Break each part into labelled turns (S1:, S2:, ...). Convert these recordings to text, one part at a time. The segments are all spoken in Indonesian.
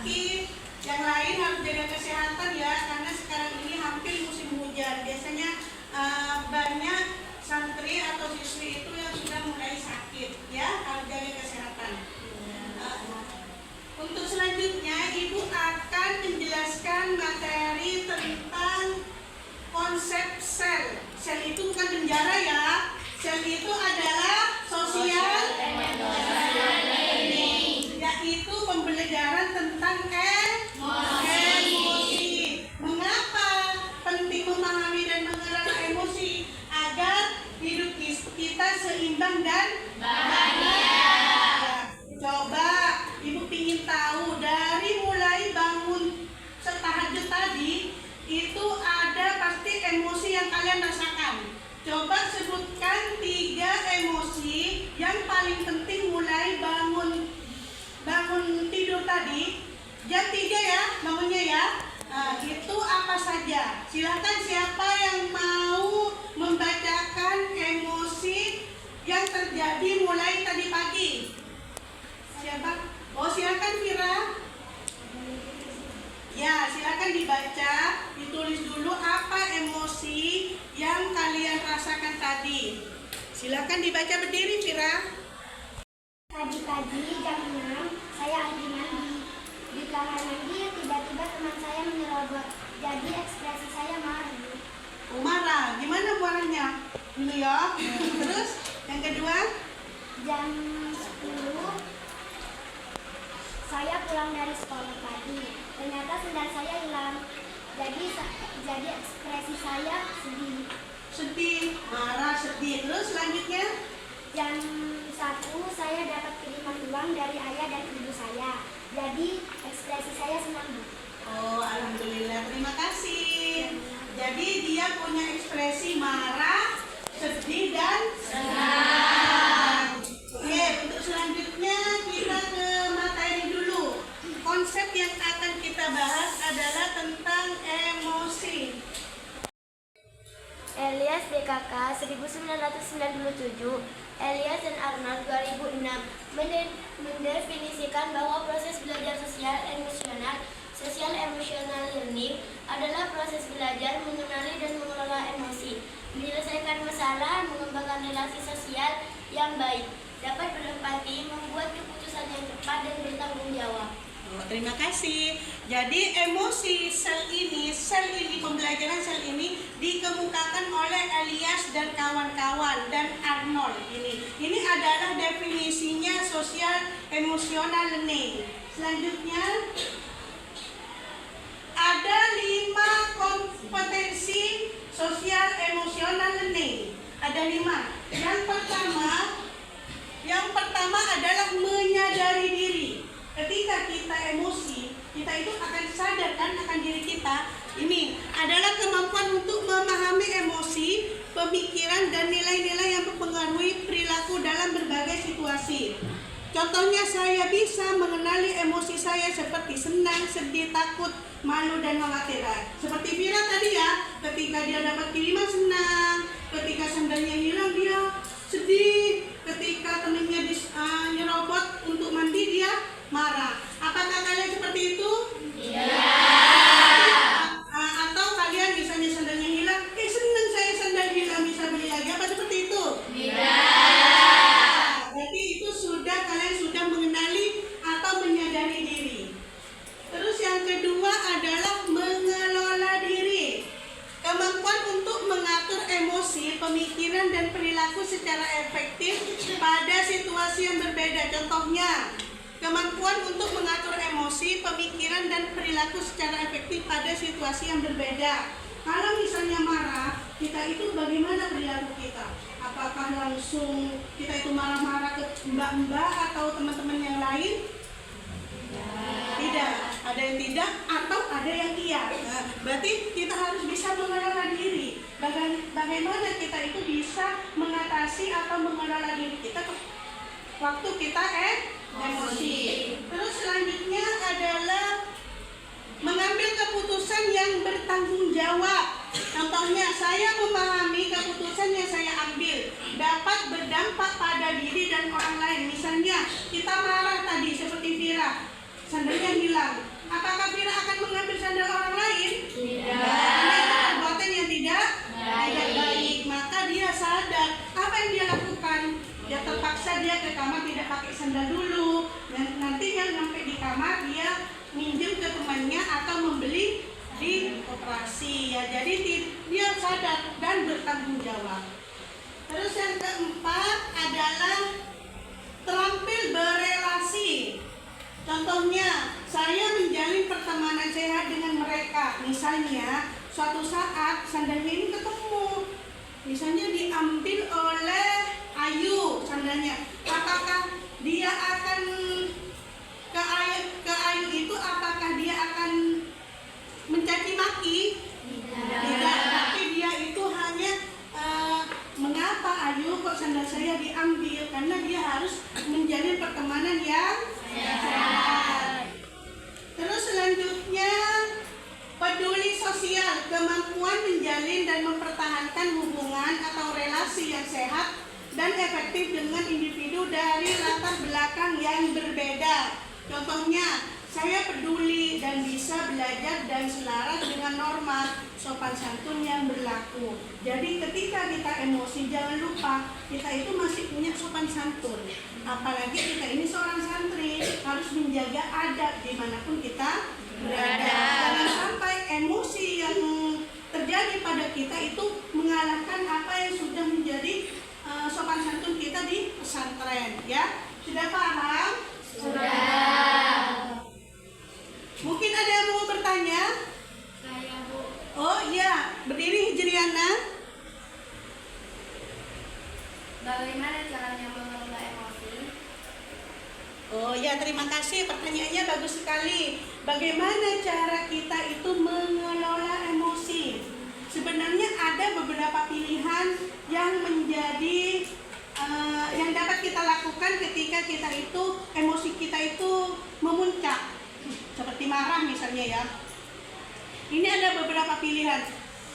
S1: sakit. Yang lain harus jaga kesehatan ya, karena sekarang ini hampir musim hujan. Biasanya banyak santri atau siswi itu yang sudah mulai sakit ya, harus jaga kesehatan. Untuk selanjutnya Ibu akan menjelaskan materi tentang konsep sel. Sel itu bukan penjara ya. Sel itu adalah sosial yaitu pembelajaran tentang emosi. Mengapa penting memahami dan mengelola emosi? Agar hidup kita seimbang dan bahagia. Coba Ibu ingin tahu, dari mulai bangun setahajud tadi itu ada pasti emosi yang kalian rasakan. Coba sebutkan 3 emosi yang paling penting mulai bangun tidur tadi. Jam 3 ya bangunnya ya. Itu apa saja? Silahkan siapa yang mau membacakan emosi yang terjadi mulai tadi pagi. Siapa? Oh, silakan Vira. Ya, silakan dibaca, ditulis dulu apa emosi yang kalian rasakan tadi. Silakan dibaca berdiri, Vira.
S2: Tadi pagi jam 6 saya lagi mandi. Di kamar mandi tiba-tiba teman saya menyerobot. Jadi ekspresi saya marah.
S1: Oh, marah. Gimana marahnya? Dulu ya. Terus yang kedua?
S2: Jam 10 saya pulang dari sekolah pagi. Ternyata sendal saya hilang. Jadi ekspresi saya sedih.
S1: Sedih, marah, sedih. Terus selanjutnya?
S2: Jam 1 saya dapat kiriman uang dari ayah dan ibu saya. Jadi ekspresi saya senang.
S1: Oh, alhamdulillah. Terima kasih. Jadi dia punya ekspresi marah, sedih, dan senang. Oke, untuk selanjutnya kita ke materi dulu. Konsep yang akan kita bahas adalah tentang emosi.
S2: Elias BKK 1997, Elias dan Arnold 2006 mendefinisikan bahwa proses belajar sosial emosional learning adalah proses belajar mengenali dan mengelola emosi, menyelesaikan masalah, mengembangkan relasi sosial yang baik, dapat berempati, membuat keputusan yang tepat dan bertanggung jawab.
S1: Terima kasih. Jadi emosi sel ini, pembelajaran sel ini dikemukakan oleh Elias dan kawan-kawan dan Arnold ini. Ini adalah definisinya sosial emosional learning. Selanjutnya ada 5 kompetensi sosial emosional learning. Ada 5. Yang pertama adalah menyadari diri. Ketika kita emosi, kita itu akan sadar kan akan diri kita. Ini adalah kemampuan untuk memahami emosi, pemikiran, dan nilai-nilai yang mempengaruhi perilaku dalam berbagai situasi. Contohnya, saya bisa mengenali emosi saya seperti senang, sedih, takut, malu, dan khawatir. Seperti Vira tadi ya, ketika dia dapat kiriman senang, ketika sendalnya hilang dia sedih, ketika temannya nyerobot untuk mandi dia marah. Apakah kalian seperti itu? Iya. Atau kalian misalnya sandalnya hilang, senang saya sandal hilang, bisa beli lagi. Apa seperti itu? Tidak. Berarti itu kalian sudah mengenali atau menyadari diri. Terus yang kedua adalah mengelola diri. Kemampuan untuk mengatur emosi, pemikiran, dan perilaku secara efektif pada situasi yang berbeda. Contohnya, kemampuan untuk mengatur emosi, pemikiran, dan perilaku secara efektif pada situasi yang berbeda. Kalau misalnya marah, kita itu bagaimana perilaku kita? Apakah langsung kita itu marah-marah ke mbak-mbak atau teman-teman yang lain? Tidak. Ada yang tidak atau ada yang iya. Berarti kita harus bisa mengelola diri. Bagaimana kita itu bisa mengatasi atau mengelola diri kita waktu kita emosi. Terus selanjutnya adalah mengambil keputusan yang bertanggung jawab. Contohnya, saya memahami keputusan yang saya ambil dapat berdampak pada diri dan orang lain. Misalnya, kita marah tadi seperti Vira, sandalnya hilang. minjem ke temannya atau membeli di koperasi ya. Jadi dia sadar dan bertanggung jawab. Terus yang keempat adalah terampil berelasi. Contohnya, saya menjalin pertemanan sehat dengan mereka. Misalnya, suatu saat sandalnya ini ketemu. Misalnya diambil oleh Ayu sandalnya. Apakah dia akan ke Ayu itu, apakah dia akan mencaci maki? Tidak. Tapi dia itu hanya mengapa Ayu kok sandal saya diambil? Karena dia harus menjalin pertemanan yang sehat. Terus selanjutnya peduli sosial, kemampuan menjalin dan mempertahankan hubungan atau relasi yang sehat dan efektif dengan individu dari latar belakang yang berbeda. Contohnya, saya peduli dan bisa belajar dan selaras dengan norma sopan santun yang berlaku. Jadi ketika kita emosi, jangan lupa kita itu masih punya sopan santun. Apalagi kita ini seorang santri, harus menjaga adab dimanapun kita berada. Jangan sampai emosi yang terjadi pada kita itu mengalahkan apa yang sudah menjadi sopan santun kita di pesantren. Ya, sudah paham? Sudah. Mungkin ada yang mau bertanya?
S2: Saya, Bu.
S1: Oh iya, berdiri Hijriana.
S2: Bagaimana caranya mengelola emosi?
S1: Oh ya, terima kasih, pertanyaannya bagus sekali. Bagaimana cara kita itu mengelola emosi? Sebenarnya ada beberapa pilihan yang menjadi yang dapat kita lakukan ketika kita itu emosi kita itu memuncak, seperti marah misalnya ya. Ini ada beberapa pilihan.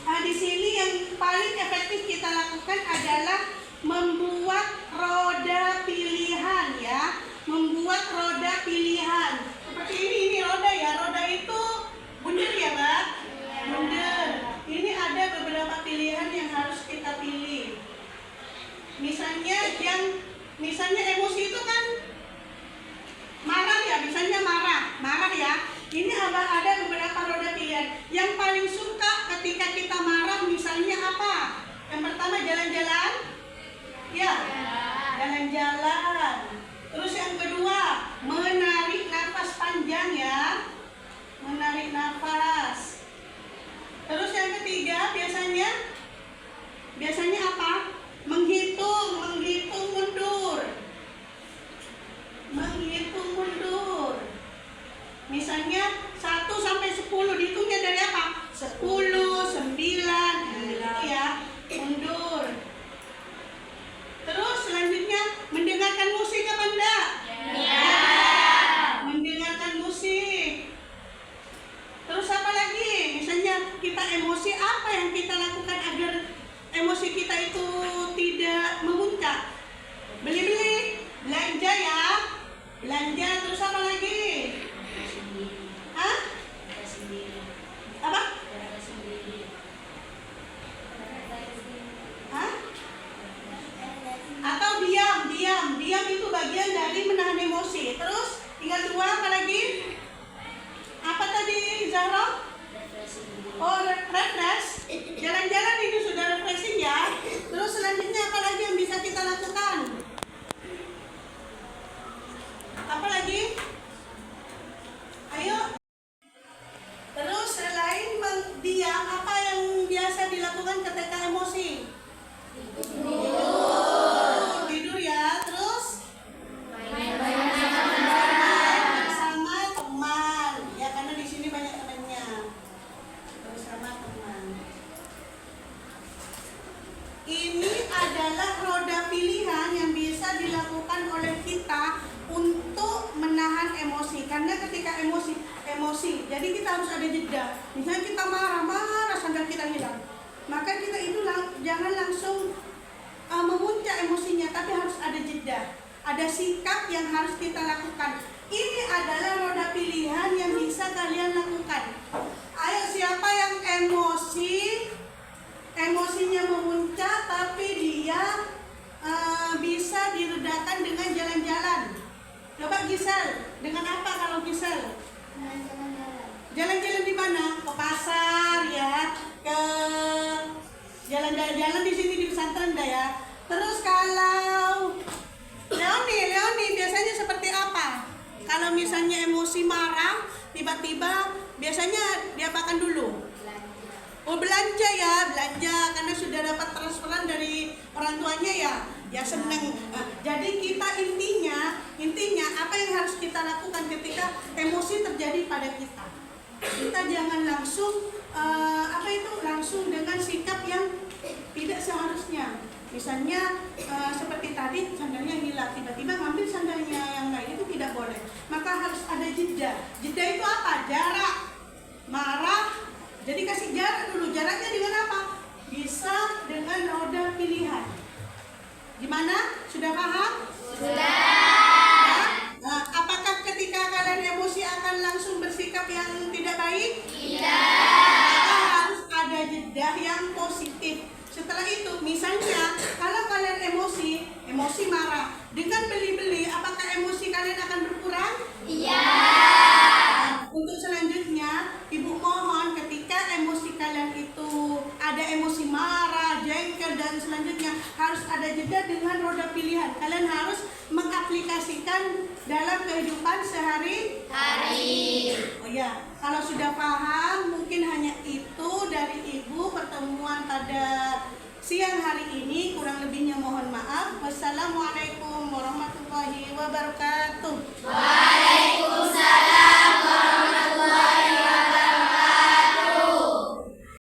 S1: Di sini yang paling efektif kita lakukan adalah membuat roda pilihan ya. Membuat roda pilihan. Seperti ini roda ya. Roda itu bunder ya, Mbak? Bunder. Ini ada beberapa pilihan yang harus kita pilih. Misalnya emosi itu kan marah ya, misalnya marah ya. Ini ada beberapa roda pilihan. Yang paling suka ketika kita marah misalnya apa? Yang pertama jalan-jalan. Ya, jalan-jalan. Terus yang kedua, menarik nafas panjang ya. Menarik nafas. Terus yang ketiga biasanya apa? Menghitung mundur. Menghitung mundur. Misalnya 1 sampai 10 dihitungnya dari apa? 10, 9 gitu ya. Mundur. Terus selanjutnya mendengarkan musik apa enggak? Ya. Mendengarkan musik. Terus apa lagi? Misalnya kita emosi, apa yang kita lakukan agar emosi kita itu tidak memuncak? Beli-beli, belanja ya. Belanja, terus apa lagi? Hah? Apa? Hah? Atau diam itu bagian dari menahan emosi. Terus tinggal 2 apa lagi? Apa tadi Zahra? Oh, refresh. Jalan-jalan itu sudah refreshing ya. Terus selanjutnya apa lagi yang bisa kita lakukan? Apa lagi? Ayo. Terus selain diam, apa yang biasa dilakukan ketika emosi? Tidur ya. Terus main bersama teman. Ya, karena di sini banyak temannya. Bersama teman. Ini adalah roda pilihan yang bisa dilakukan oleh kita untuk menahan emosi. Karena ketika emosi, jadi kita harus ada jeda. Misalnya kita marah sampai kita hilang, maka kita itu jangan langsung memuncak emosinya, tapi harus ada jeda. Ada sikap yang harus kita lakukan. Ini adalah roda pilihan yang bisa kalian lakukan. Ayo, siapa yang emosinya memuncak tapi dia bisa diredakan dengan jalan-jalan? Coba Gisel, dengan apa kalau Gisel? Terus kalau Leoni biasanya seperti apa? Kalau misalnya emosi marah, tiba-tiba biasanya dia apakan dulu? Oh, belanja ya, belanja karena sudah dapat transferan dari orang tuanya ya. Ya seneng. Jadi kita intinya apa yang harus kita lakukan ketika emosi terjadi pada kita? Kita jangan langsung langsung dengan sikap yang tidak seharusnya. Misalnya seperti tadi sandalnya hilang, tiba-tiba ngambil sandalnya yang lain, itu tidak boleh. Maka harus ada jeda. Jeda itu apa? Jarak. Marah. Jadi kasih jarak dulu. Jaraknya dengan apa? Bisa dengan roda pilihan. Gimana? Sudah paham? Sudah. Nah, apakah ketika kalian emosi akan langsung bersikap yang tidak baik? Maka harus ada jeda yang positif. Setelah itu, misalnya kalau kalian emosi marah, dengan beli-beli, apakah emosi kalian akan berkurang? Nah, untuk selanjutnya, Ibu mohon ketika emosi kalian itu ada emosi marah, jengkel dan selanjutnya harus ada jeda dengan roda pilihan. Kalian harus mengaplikasikan dalam kehidupan sehari-hari. Oh ya, kalau sudah paham, mungkin hanya itu dari Ibu pertemuan pada siang hari ini. Kurang lebihnya mohon maaf. Wassalamualaikum warahmatullahi wabarakatuh.
S2: Waalaikumsalam.